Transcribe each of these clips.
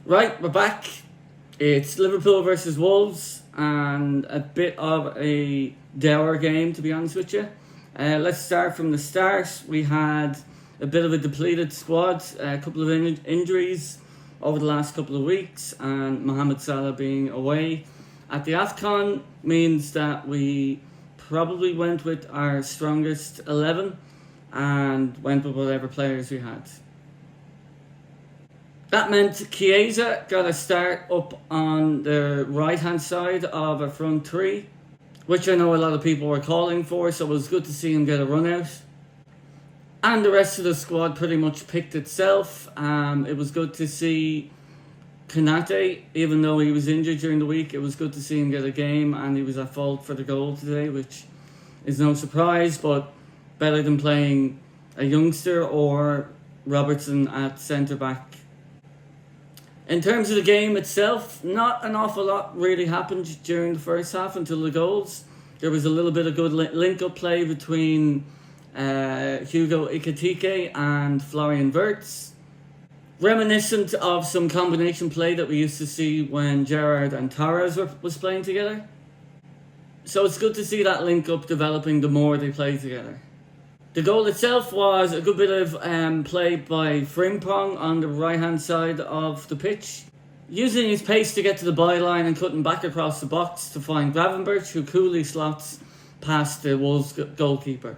Right, we're back. It's Liverpool versus Wolves, and a bit of a dour game, to be honest with you. Let's start from the start. We had a bit of a depleted squad, a couple of injuries over the last couple of weeks, and Mohamed Salah being away at the AFCON means that we probably went with our strongest 11 and went with whatever players we had. That meant Chiesa got a start up on the right-hand side of a front three, which I know a lot of people were calling for, so it was good to see him get a run out. And the rest of the squad pretty much picked itself. It was good to see Konate, even though he was injured during the week, it was good to see him get a game, and he was at fault for the goal today, which is no surprise, but better than playing a youngster or Robertson at centre-back. In terms of the game itself, not an awful lot really happened during the first half until the goals. There was a little bit of good link-up play between Hugo Ekitike and Florian Wirtz. Reminiscent of some combination play that we used to see when Gerrard and Torres was playing together. So it's good to see that link-up developing the more they play together. The goal itself was a good bit of play by Frimpong on the right-hand side of the pitch, using his pace to get to the byline and cutting back across the box to find Gravenberch, who coolly slots past the Wolves goalkeeper.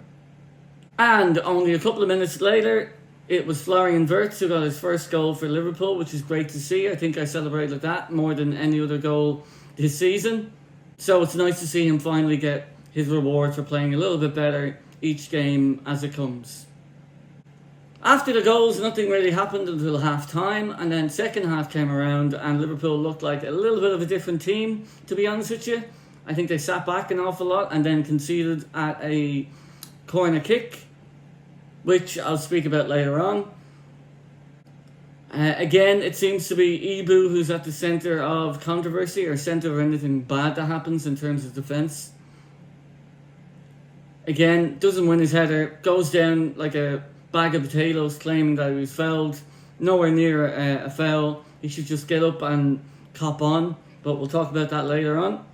And only a couple of minutes later, it was Florian Wirtz who got his first goal for Liverpool, which is great to see. I think I celebrated that more than any other goal this season. So it's nice to see him finally get his reward for playing a little bit better each game as it comes. After the goals, nothing really happened until half time, and then second half came around and Liverpool looked like a little bit of a different team, to be honest with you. I think they sat back an awful lot and then conceded at a corner kick, which I'll speak about later on. Again, it seems to be Ibu who's at the centre of controversy, or centre of anything bad that happens in terms of defence. Again, doesn't win his header, goes down like a bag of potatoes claiming that he was fouled. Nowhere near a foul. He should just get up and cop on, but we'll talk about that later on.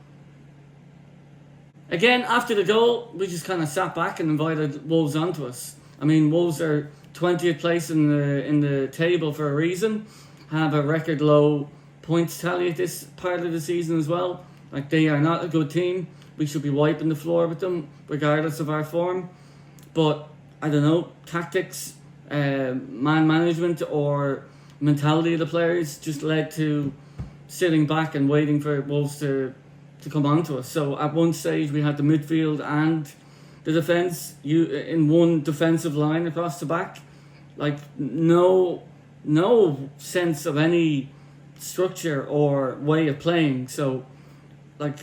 Again, after the goal, we just kind of sat back and invited Wolves onto us. I mean, Wolves are 20th place in the table for a reason, have a record low points tally at this part of the season as well. Like, they are not a good team. We should be wiping the floor with them, regardless of our form. But, I don't know, tactics, man management, or mentality of the players just led to sitting back and waiting for Wolves to come on to us. So, at one stage, we had the midfield and the defence in one defensive line across the back. Like, no sense of any structure or way of playing. So, like,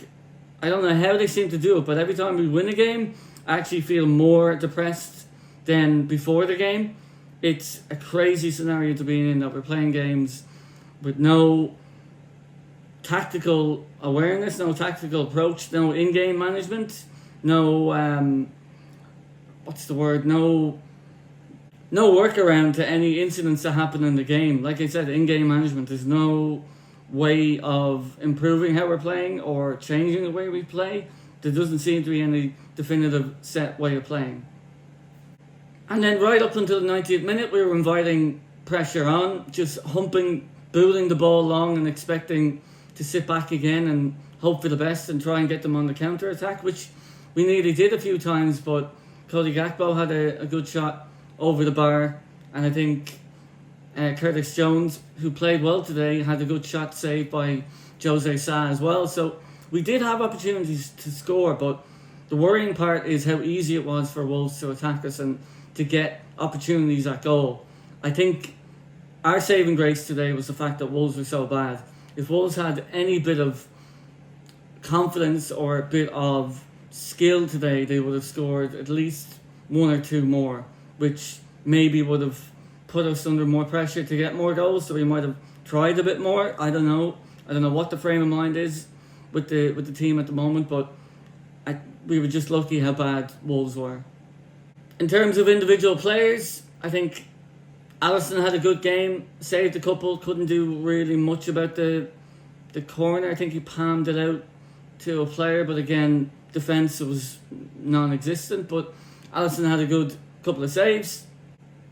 I don't know how they seem to do it, but every time we win a game, I actually feel more depressed than before the game. It's a crazy scenario to be in, that we're playing games with no tactical awareness, no tactical approach, no in-game management, no no workaround to any incidents that happen in the game. Like I said, in-game management, there's no way of improving how we're playing or changing the way we play. There doesn't seem to be any definitive set way of playing. And then right up until the 90th minute, we were inviting pressure on, just humping, booting the ball long and expecting to sit back again and hope for the best and try and get them on the counter-attack, which we nearly did a few times, but Cody Gakpo had a good shot over the bar, and I think Curtis Jones, who played well today, had a good shot saved by Jose Sa as well. So we did have opportunities to score, but the worrying part is how easy it was for Wolves to attack us and to get opportunities at goal. I think our saving grace today was the fact that Wolves were so bad. If Wolves had any bit of confidence or a bit of skill today, they would have scored at least one or two more, which maybe would have put us under more pressure to get more goals, so we might have tried a bit more. I don't know what the frame of mind is with the team at the moment, but we were just lucky how bad Wolves were. In terms of individual players, I think Alisson had a good game, saved a couple, couldn't do really much about the corner. I think he palmed it out to a player, but again, defence was non-existent. But Alisson had a good couple of saves.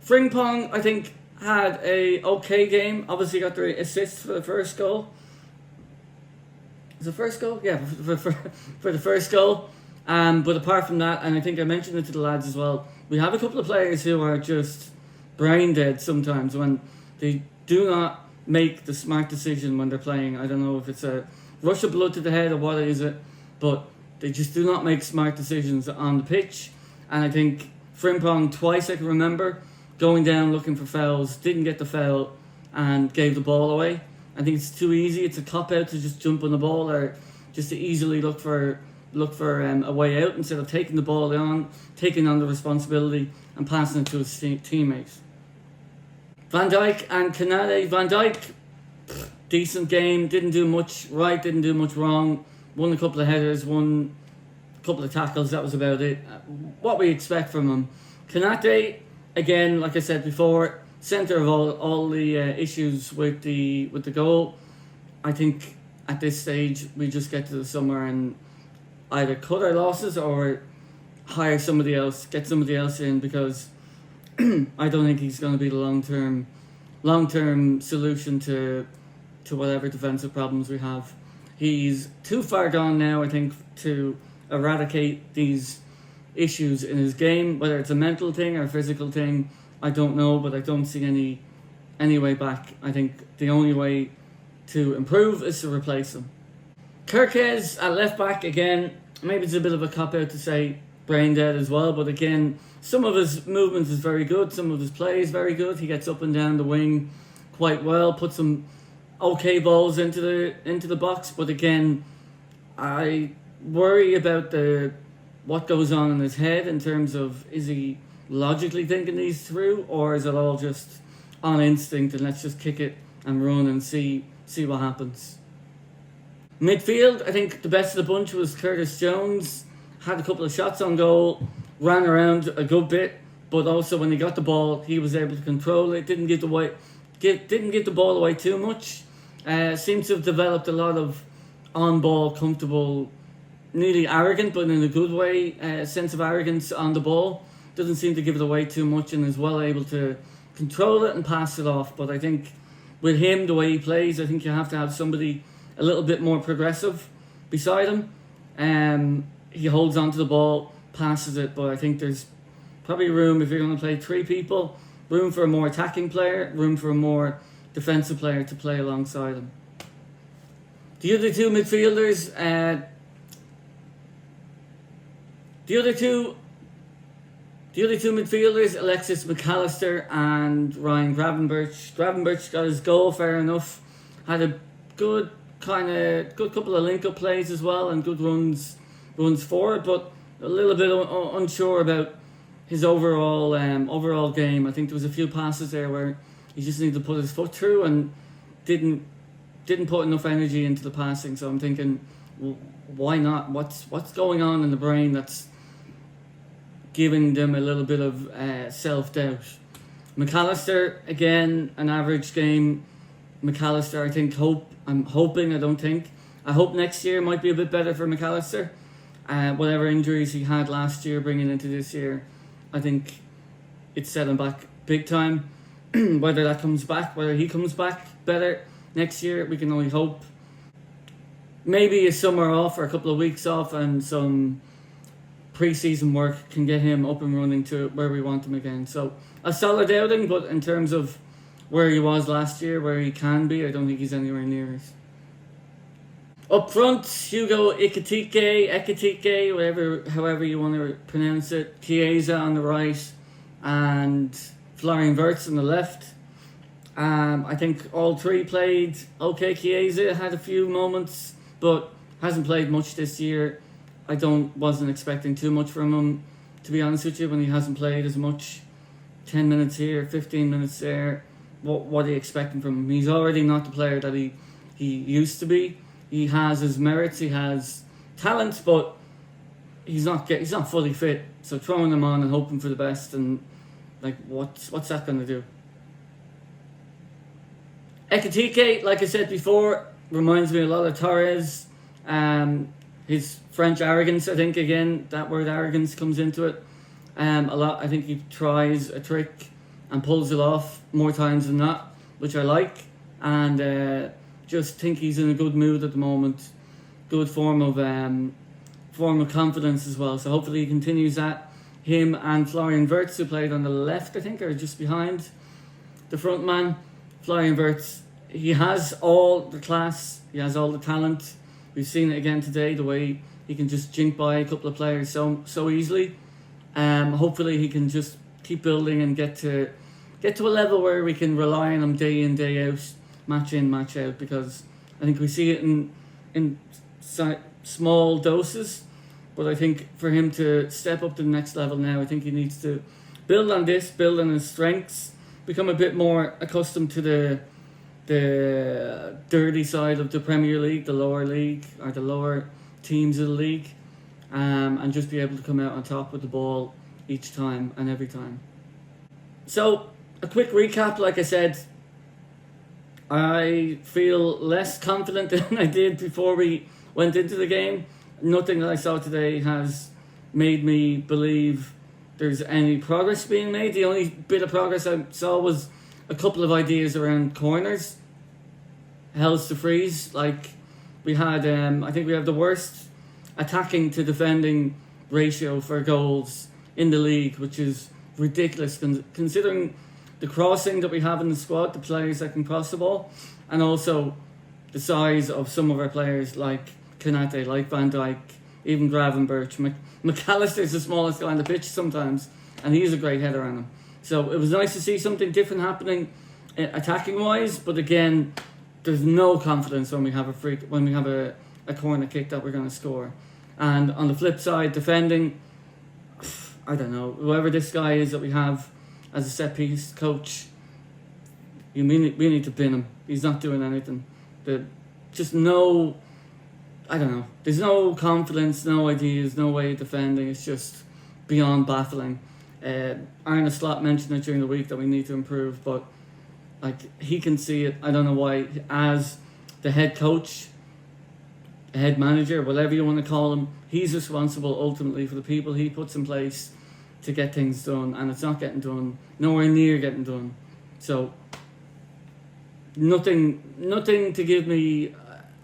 Frimpong, I think, had a okay game. Obviously got the assist for the first goal. Was it the first goal? Yeah, for the first goal. But apart from that, and I think I mentioned it to the lads as well, we have a couple of players who are just brain dead sometimes when they do not make the smart decision when they're playing. I don't know if it's a rush of blood to the head or what is it, but they just do not make smart decisions on the pitch. And I think Frimpong, twice I can remember, going down looking for fouls, didn't get the foul and gave the ball away. I think it's too easy. It's a cop-out to just jump on the ball or just to easily look for a way out instead of taking the ball on, taking on the responsibility and passing it to his teammates. Van Dijk and Canale. Van Dijk, decent game, didn't do much right, didn't do much wrong, won a couple of headers, won a couple of tackles, that was about it. What we expect from him. Canate, again, like I said before, centre of all the issues with the goal. I think at this stage we just get to the summer and either cut our losses or hire somebody else, get somebody else in, because I don't think he's going to be the long-term solution to whatever defensive problems we have. He's too far gone now, I think, to eradicate these issues in his game. Whether it's a mental thing or a physical thing, I don't know, but I don't see any way back. I think the only way to improve is to replace him. Kirkes at left back, again, maybe it's a bit of a cop-out to say brain dead as well, but again, some of his movements is very good, some of his play is very good. He gets up and down the wing quite well, puts some okay balls into the box, but again, I worry about what goes on in his head in terms of, is he logically thinking these through, or is it all just on instinct and let's just kick it and run and see what happens. Midfield, I think the best of the bunch was Curtis Jones. Had a couple of shots on goal, ran around a good bit, but also when he got the ball, he was able to control it. Didn't give the ball away too much. Seems to have developed a lot of on-ball, comfortable, nearly arrogant, but in a good way, sense of arrogance on the ball. Doesn't seem to give it away too much and is well able to control it and pass it off. But I think with him, the way he plays, I think you have to have somebody a little bit more progressive beside him. He holds onto the ball, passes it, but I think there's probably room, if you're going to play three people, room for a more attacking player, room for a more defensive player to play alongside him. The other two midfielders, Alexis McAllister and Ryan Gravenberch. Gravenberch got his goal, fair enough. Had a good couple of link-up plays as well and good runs forward, but a little bit unsure about his overall game. I think there was a few passes there where he just needed to put his foot through and didn't put enough energy into the passing. So I'm thinking, well, why not? What's going on in the brain that's giving them a little bit of self-doubt? McAllister, again, an average game. McAllister, I hope next year might be a bit better for McAllister. Whatever injuries he had last year bringing into this year, I think it's set him back big time. Whether he comes back better next year, we can only hope. Maybe a summer off or a couple of weeks off and some pre-season work can get him up and running to where we want him again. So a solid outing, but in terms of where he was last year, where he can be, I don't think he's anywhere near it. Up front, Hugo Ekitike, however you want to pronounce it, Chiesa on the right, and Florian Wirtz on the left. I think all three played okay. Chiesa had a few moments, but hasn't played much this year. Wasn't expecting too much from him, to be honest with you, when he hasn't played as much. 10 minutes here, 15 minutes there. What are you expecting from him? He's already not the player that he used to be. He has his merits, he has talents, but he's not fully fit. So throwing him on and hoping for the best, and like what's that going to do? Ekitike, like I said before, reminds me a lot of Torres. His French arrogance, I think, again, that word arrogance comes into it. A lot. I think he tries a trick and pulls it off more times than not, which I like. And just think he's in a good mood at the moment. Good form of confidence as well. So hopefully he continues that. Him and Florian Wirtz, who played on the left, I think, or just behind the front man. Florian Wirtz, he has all the class, he has all the talent. We've seen it again today, the way he can just jink by a couple of players so easily. Hopefully he can just keep building and get to a level where we can rely on him day in, day out, match in, match out, because I think we see it in small doses. But I think for him to step up to the next level now, I think he needs to build on this, build on his strengths, become a bit more accustomed to the dirty side of the Premier League, the lower league, or the lower teams of the league, and just be able to come out on top with the ball each time and every time. So, a quick recap, like I said, I feel less confident than I did before we went into the game. Nothing that I saw today has made me believe there's any progress being made. The only bit of progress I saw was a couple of ideas around corners. Hells to freeze. Like, we had, I think we have the worst attacking to defending ratio for goals in the league, which is ridiculous considering the crossing that we have in the squad, the players that can cross the ball, and also the size of some of our players like Kanate, like Van Dijk, even Gravenberch. McAllister's the smallest guy on the pitch sometimes, and he's a great header on him. So it was nice to see something different happening attacking wise, but again, there's no confidence when we have a corner kick that we're going to score. And on the flip side, defending, I don't know, whoever this guy is that we have as a set piece coach, we need to bin him. He's not doing anything. There's no confidence, no ideas, no way of defending. It's just beyond baffling. Arne Slot mentioned it during the week that we need to improve, but like, he can see it. I don't know why. As the head coach, head manager, whatever you want to call him, he's responsible ultimately for the people he puts in place to get things done, and it's not getting done, nowhere near getting done. So nothing to give me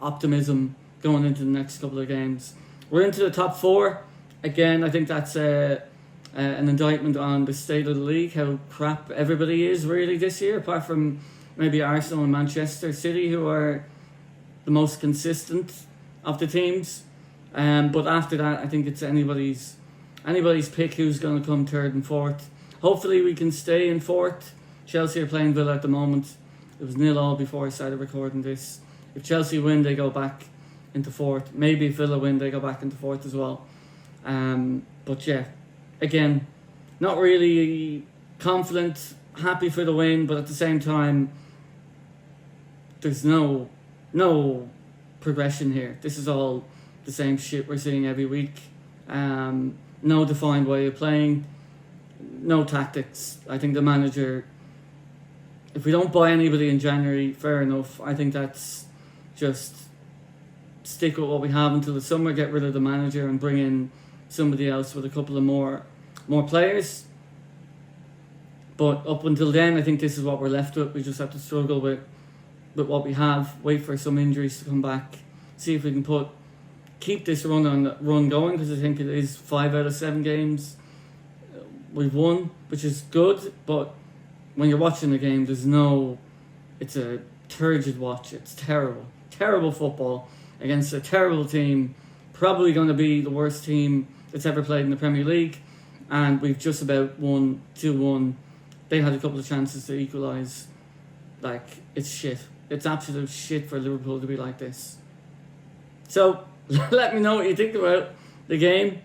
optimism going into the next couple of games. We're into the top four again. I think that's an indictment on the state of the league, how crap everybody is really this year, apart from maybe Arsenal and Manchester City, who are the most consistent of the teams. But after that, I think it's anybody's pick who's going to come third and fourth. Hopefully we can stay in fourth. Chelsea are playing Villa at the moment. It was 0-0 before I started recording this. If Chelsea win, they go back into fourth. Maybe if Villa win, they go back into fourth as well. But yeah, again, not really confident, happy for the win, but at the same time, there's no progression here. This is all the same shit we're seeing every week. No defined way of playing, no tactics. I think the manager, if we don't buy anybody in January, fair enough. I think that's just stick with what we have until the summer, get rid of the manager and bring in somebody else with a couple of more players. But up until then, I think this is what we're left with. We just have to struggle with what we have, wait for some injuries to come back, see if we can keep this run going, because I think it is 5 out of 7 games we've won, which is good. But when you're watching the game, it's a turgid watch. It's terrible football against a terrible team, probably going to be the worst team that's ever played in the Premier League, and we've just about won 2-1. They had a couple of chances to equalise. Like, it's shit. It's absolute shit for Liverpool to be like this. So let me know what you think about the game.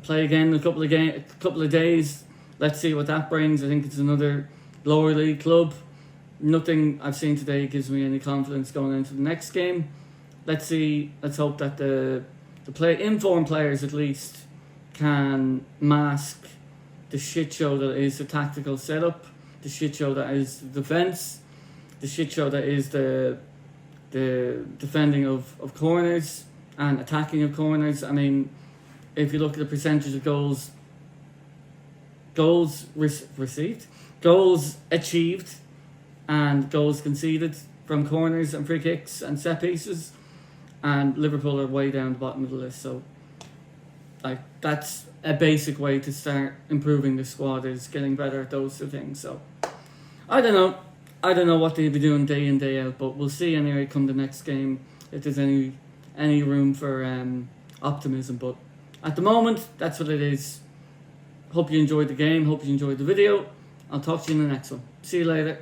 Play again in a couple of days. Let's see what that brings. I think it's another lower league club. Nothing I've seen today gives me any confidence going into the next game. Let's see. Let's hope that the informed players at least can mask the shit show that is the tactical setup, the shit show that is the defence, shit show that is the defending of corners and attacking of corners. I mean, if you look at the percentage of goals received, goals achieved, and goals conceded from corners and free kicks and set pieces, and Liverpool are way down the bottom of the list. So, like, that's a basic way to start improving the squad, is getting better at those two things. So, I don't know what they'll be doing day in, day out, but we'll see anyway come the next game if there's any room for optimism. But at the moment, that's what it is. Hope you enjoyed the game. Hope you enjoyed the video. I'll talk to you in the next one. See you later.